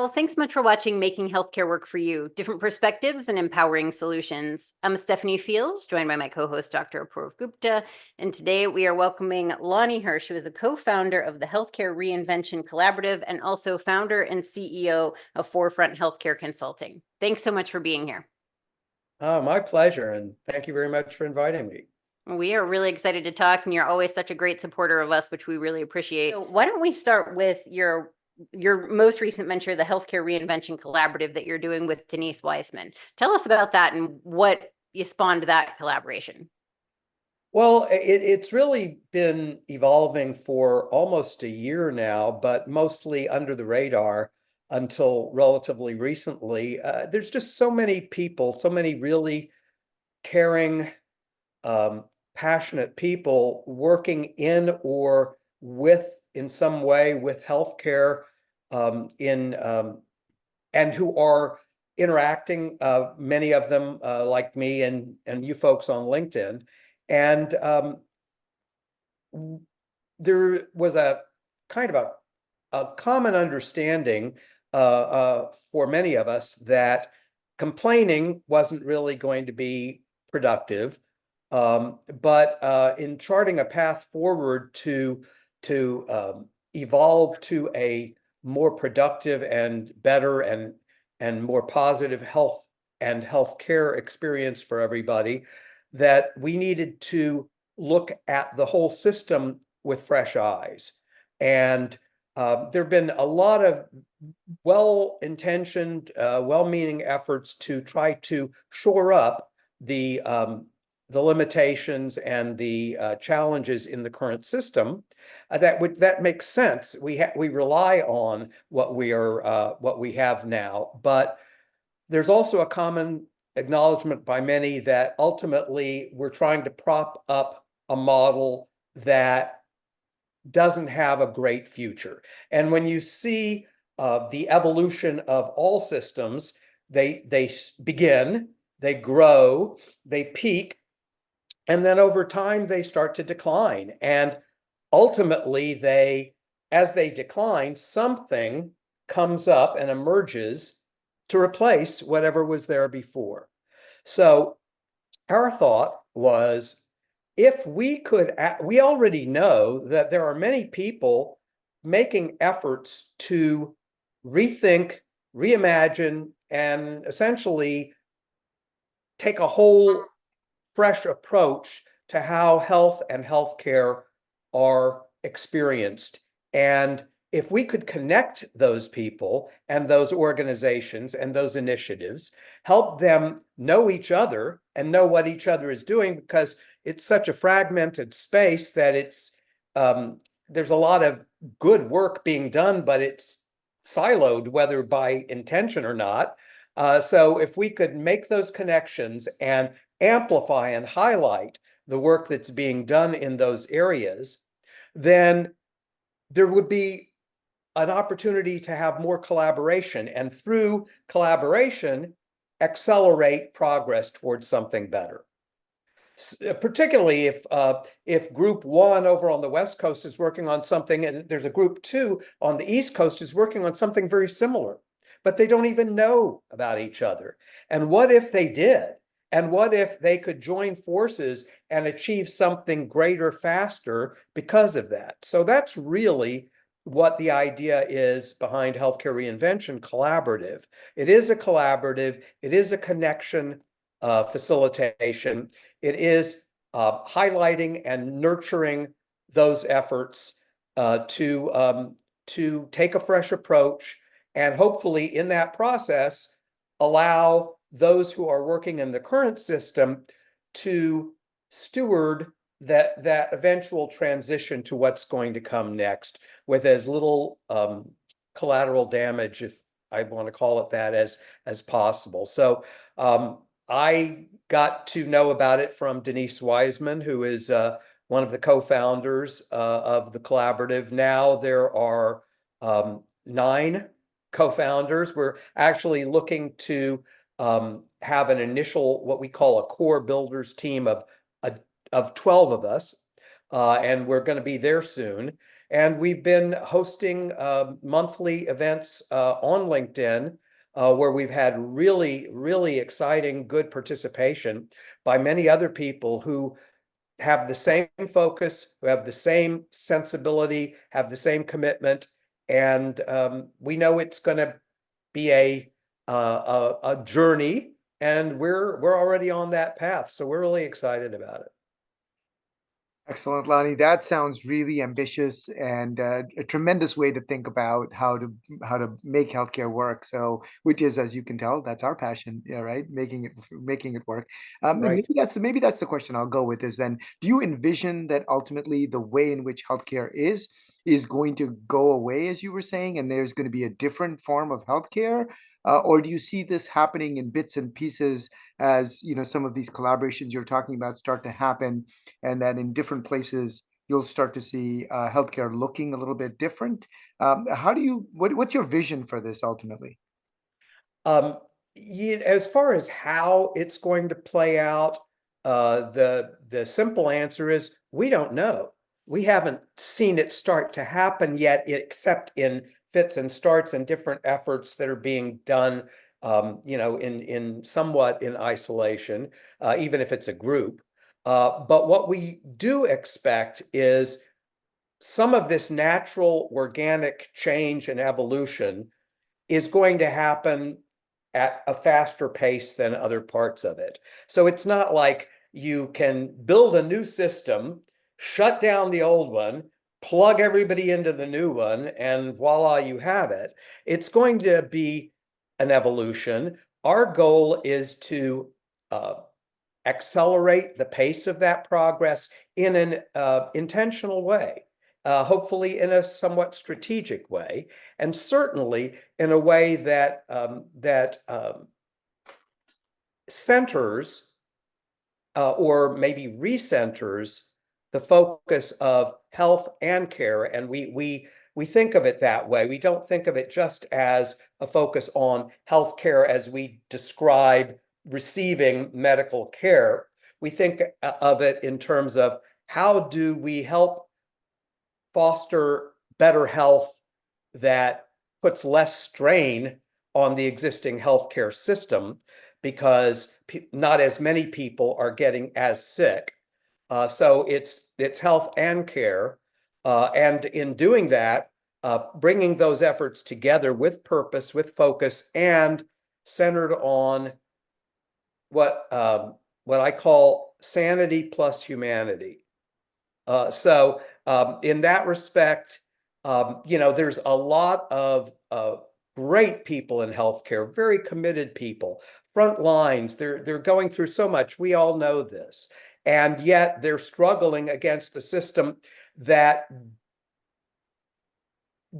all. Thanks so much for watching Making Healthcare Work for You, Different Perspectives and Empowering Solutions. I'm Stephanie Fields, joined by my co-host, Dr. Apoorv Gupta, and today we are welcoming Lonnie Hirsch, who is a co-founder of the Healthcare Reinvention Collaborative and also founder and CEO of Forefront Healthcare Consulting. Thanks so much for being here. Oh, my pleasure, and thank you very much for inviting me. We are really excited to talk, and you're always such a great supporter of us, which we really appreciate. So why don't we start with your most recent venture, the Healthcare Reinvention Collaborative that you're doing with Denise Wiseman. Tell us about that and what you spawned that collaboration. Well, it's really been evolving for almost a year now, but mostly under the radar until relatively recently. There's just so many people, so many really caring, passionate people working in or in some way with healthcare and who are interacting, many of them like me and you folks on LinkedIn. And there was a kind of a common understanding for many of us that complaining wasn't really going to be productive. But in charting a path forward to evolve to a more productive and better and more positive health and healthcare experience for everybody, that we needed to look at the whole system with fresh eyes. And there have been a lot of well-intentioned, well-meaning efforts to try to shore up the limitations and the challenges in the current system. That makes sense. We rely on what we have now, but there's also a common acknowledgement by many that ultimately we're trying to prop up a model that doesn't have a great future. And when you see the evolution of all systems, they begin, they grow, they peak, and then over time they start to decline. And ultimately, as they decline, something comes up and emerges to replace whatever was there before. So our thought was, if we already know that there are many people making efforts to rethink, reimagine, and essentially take a whole fresh approach to how health and healthcare are experienced. And if we could connect those people and those organizations and those initiatives, help them know each other and know what each other is doing, because it's such a fragmented space that there's a lot of good work being done, but it's siloed, whether by intention or not. So if we could make those connections and amplify and highlight the work that's being done in those areas, then there would be an opportunity to have more collaboration, and through collaboration, accelerate progress towards something better. Particularly if group one over on the West Coast is working on something, and there's a group two on the East Coast is working on something very similar, but they don't even know about each other. And what if they did? And what if they could join forces and achieve something greater faster because of that? So that's really what the idea is behind Healthcare Reinvention Collaborative. It is a collaborative. It is a connection facilitation. It is highlighting and nurturing those efforts to take a fresh approach, and hopefully in that process allow those who are working in the current system to steward that eventual transition to what's going to come next with as little collateral damage, if I want to call it that, as possible. So I got to know about it from Denise Wiseman, who is one of the co-founders of the collaborative. Now there are 9 co-founders. We're actually looking to have an initial, what we call a core builders team of 12 of us. and we're going to be there soon. And we've been hosting monthly events on LinkedIn where we've had really, really exciting, good participation by many other people who have the same focus, who have the same sensibility, have the same commitment, and we know it's going to be a journey, and we're already on that path, so we're really excited about it. Excellent, Lonnie. That sounds really ambitious and a tremendous way to think about how to make healthcare work. So, which is, as you can tell, that's our passion, yeah, right? Making it work. And Right. maybe that's the question I'll go with is then, do you envision that ultimately the way in which healthcare is going to go away, as you were saying, and there's going to be a different form of healthcare? Or do you see this happening in bits and pieces as some of these collaborations you're talking about start to happen? And that in different places you'll start to see healthcare looking a little bit different. What's your vision for this ultimately? Um, as far as how it's going to play out, the simple answer is we don't know. We haven't seen it start to happen yet, except in fits and starts and different efforts that are being done, in somewhat in isolation, even if it's a group. But what we do expect is some of this natural organic change and evolution is going to happen at a faster pace than other parts of it. So it's not like you can build a new system, shut down the old one, plug everybody into the new one, and voila, you have it. It's going to be an evolution. Our goal is to uh, accelerate the pace of that progress in an intentional way, hopefully in a somewhat strategic way, and certainly in a way that centers or maybe recenters the focus of health and care. And we think of it that way. We don't think of it just as a focus on health care as we describe receiving medical care. We think of it in terms of how do we help foster better health that puts less strain on the existing healthcare system because not as many people are getting as sick. So it's health and care, and in doing that, bringing those efforts together with purpose, with focus, and centered on what I call sanity plus humanity. So in that respect, there's a lot of great people in healthcare, very committed people, front lines. They're going through so much. We all know this, and yet they're struggling against the system that,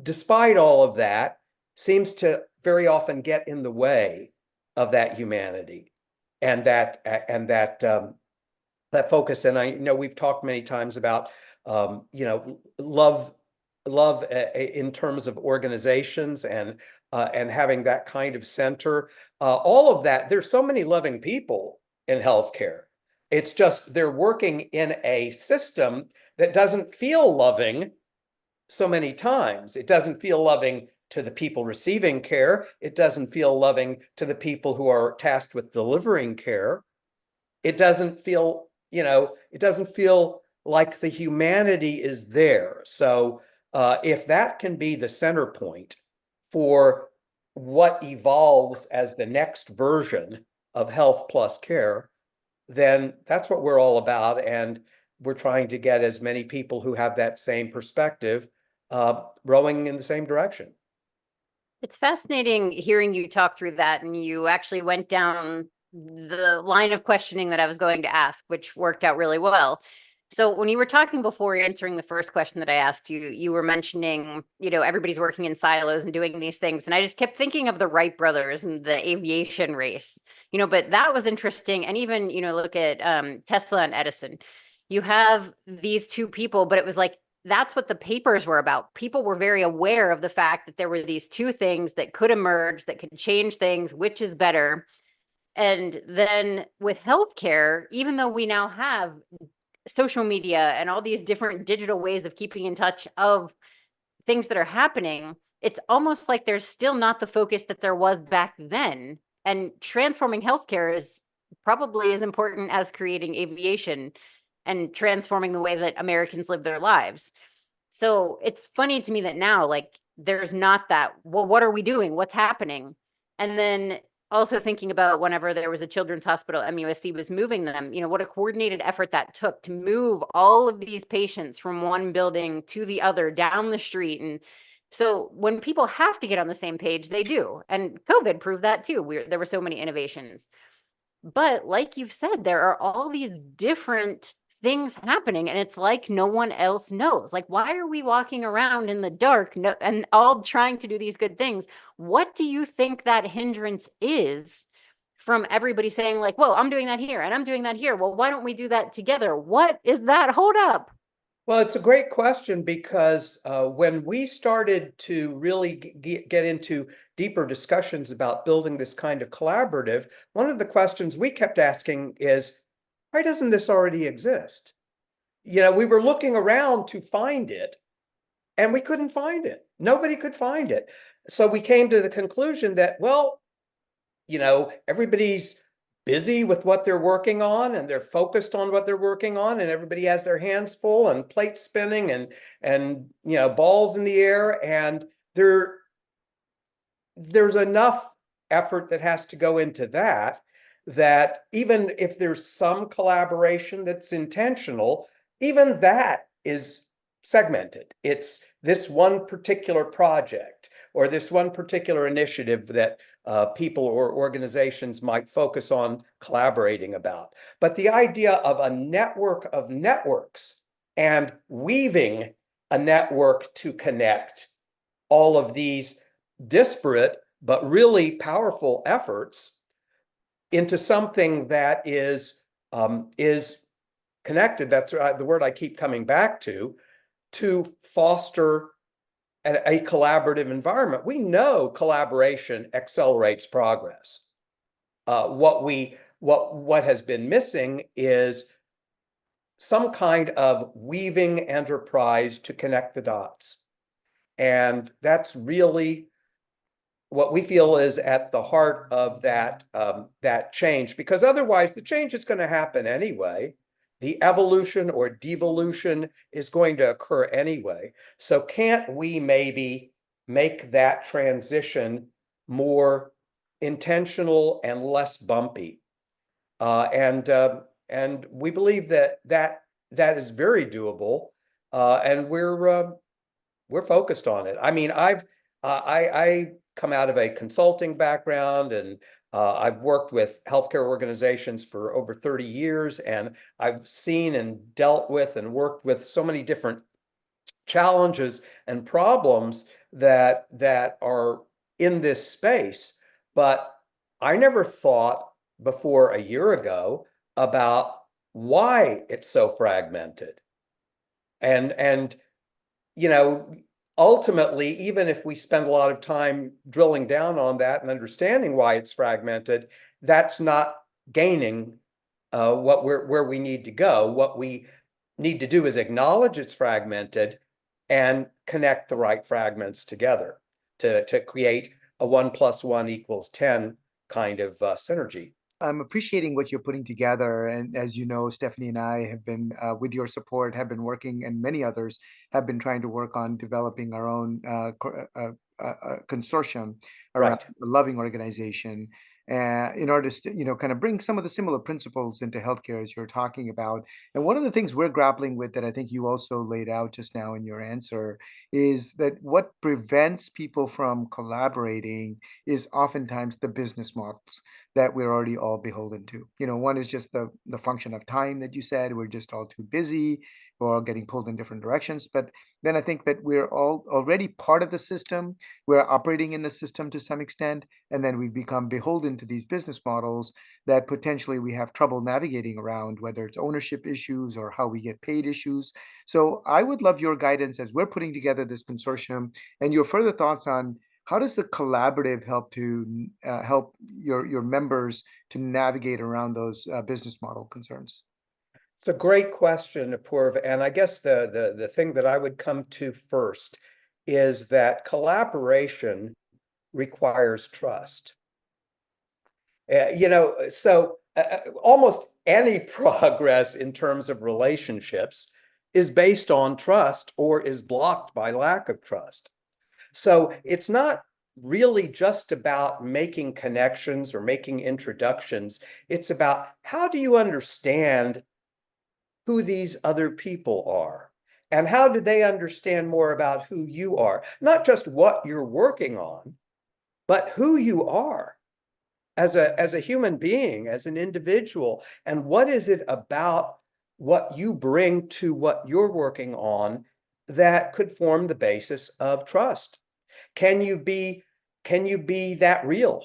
despite all of that, seems to very often get in the way of that humanity and that focus. And I know we've talked many times about love in terms of organizations and having that kind of center. All of that. There's so many loving people in healthcare. It's just they're working in a system that doesn't feel loving so many times. It doesn't feel loving to the people receiving care. It doesn't feel loving to the people who are tasked with delivering care. It doesn't feel, it doesn't feel like the humanity is there. So if that can be the center point for what evolves as the next version of health plus care, then that's what we're all about. And we're trying to get as many people who have that same perspective rowing in the same direction. It's fascinating hearing you talk through that, and you actually went down the line of questioning that I was going to ask, which worked out really well. So when you were talking before answering the first question that I asked you, you were mentioning, everybody's working in silos and doing these things. And I just kept thinking of the Wright brothers and the aviation race, but that was interesting. And even, look at Tesla and Edison. You have these two people, but it was like, that's what the papers were about. People were very aware of the fact that there were these two things that could emerge, that could change things, which is better. And then with healthcare, even though we now have social media and all these different digital ways of keeping in touch of things that are happening, it's almost like there's still not the focus that there was back then. And transforming healthcare is probably as important as creating aviation and transforming the way that Americans live their lives. So it's funny to me that now, like, there's not that, well, what are we doing? What's happening? And then also thinking about whenever there was a children's hospital, MUSC was moving them, what a coordinated effort that took to move all of these patients from one building to the other down the street. And so when people have to get on the same page, they do. And COVID proved that too. There were so many innovations. But like you've said, there are all these different things happening, and it's like no one else knows. Like, why are we walking around in the dark and all trying to do these good things? What do you think that hindrance is from everybody saying, like, well, I'm doing that here and I'm doing that here. Well, why don't we do that together? What is that hold up? Well, it's a great question because when we started to really get into deeper discussions about building this kind of collaborative, one of the questions we kept asking is, why doesn't this already exist? We were looking around to find it and we couldn't find it. Nobody could find it. So we came to the conclusion that, well, everybody's busy with what they're working on and they're focused on what they're working on, and everybody has their hands full and plates spinning and balls in the air, and there's enough effort that has to go into that even if there's some collaboration that's intentional, even that is segmented. It's this one particular project or this one particular initiative that people or organizations might focus on collaborating about. But the idea of a network of networks and weaving a network to connect all of these disparate but really powerful efforts into something that is connected. That's the word I keep coming back to foster a collaborative environment. We know collaboration accelerates progress. What has been missing is some kind of weaving enterprise to connect the dots. And that's really what we feel is at the heart of that change, because otherwise the change is going to happen anyway. The evolution or devolution is going to occur anyway. So can't we maybe make that transition more intentional and less bumpy? And we believe that is very doable, and we're focused on it. I mean, I come out of a consulting background, and I've worked with healthcare organizations for over 30 years, and I've seen and dealt with and worked with so many different challenges and problems that are in this space. But I never thought before a year ago about why it's so fragmented. And ultimately, even if we spend a lot of time drilling down on that and understanding why it's fragmented, that's not gaining where we need to go. What we need to do is acknowledge it's fragmented and connect the right fragments together to create a 1 + 1 = 10 kind of synergy. I'm appreciating what you're putting together. And as you know, Stephanie and I have been, with your support, have been working, and many others have been trying to work on developing our own consortium around Right. a loving organization, in order to, kind of bring some of the similar principles into healthcare as you're talking about. And one of the things we're grappling with that I think you also laid out just now in your answer is that what prevents people from collaborating is oftentimes the business models that we're already all beholden to. One is just the function of time that you said. We're just all too busy. We're all getting pulled in different directions. But then I think that we're all already part of the system. We're operating in the system to some extent. And then we become beholden to these business models that potentially we have trouble navigating around, whether it's ownership issues or how we get paid issues. So I would love your guidance as we're putting together this consortium and your further thoughts on how does the collaborative help to help your members to navigate around those business model concerns? It's a great question, Apoorv, and I guess the thing that I would come to first is that collaboration requires trust. Almost any progress in terms of relationships is based on trust or is blocked by lack of trust. So it's not really just about making connections or making introductions. It's about how do you understand who these other people are? And how do they understand more about who you are? Not just what you're working on, but who you are as a human being, as an individual. And what is it about what you bring to what you're working on that could form the basis of trust? Can you be that real?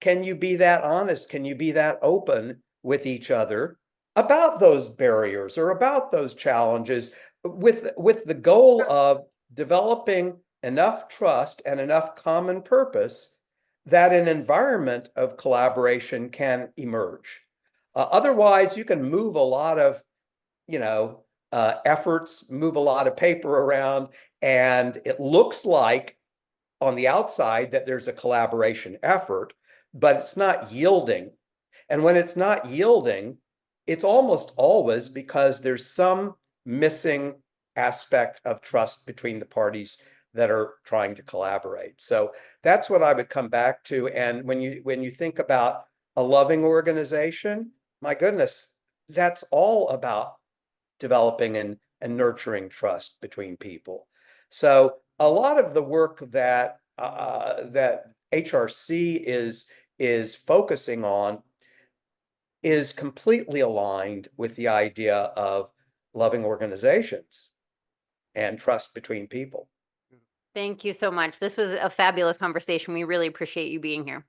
Can you be that honest? Can you be that open with each other about those barriers or about those challenges with the goal of developing enough trust and enough common purpose that an environment of collaboration can emerge? Otherwise, you can move a lot of, efforts, move a lot of paper around, and it looks like on the outside that there's a collaboration effort, but it's not yielding. And when it's not yielding, it's almost always because there's some missing aspect of trust between the parties that are trying to collaborate. So that's what I would come back to. And when you think about a loving organization, my goodness, that's all about developing and nurturing trust between people. So a lot of the work that that HRC is focusing on is completely aligned with the idea of loving organizations and trust between people. Thank you so much. This was a fabulous conversation. We really appreciate you being here.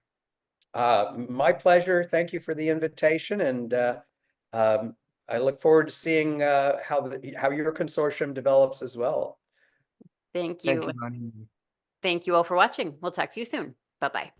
My pleasure. Thank you for the invitation, and I look forward to seeing how your consortium develops as well. Thank you. Thank you, Lonnie. Thank you all for watching. We'll talk to you soon. Bye-bye.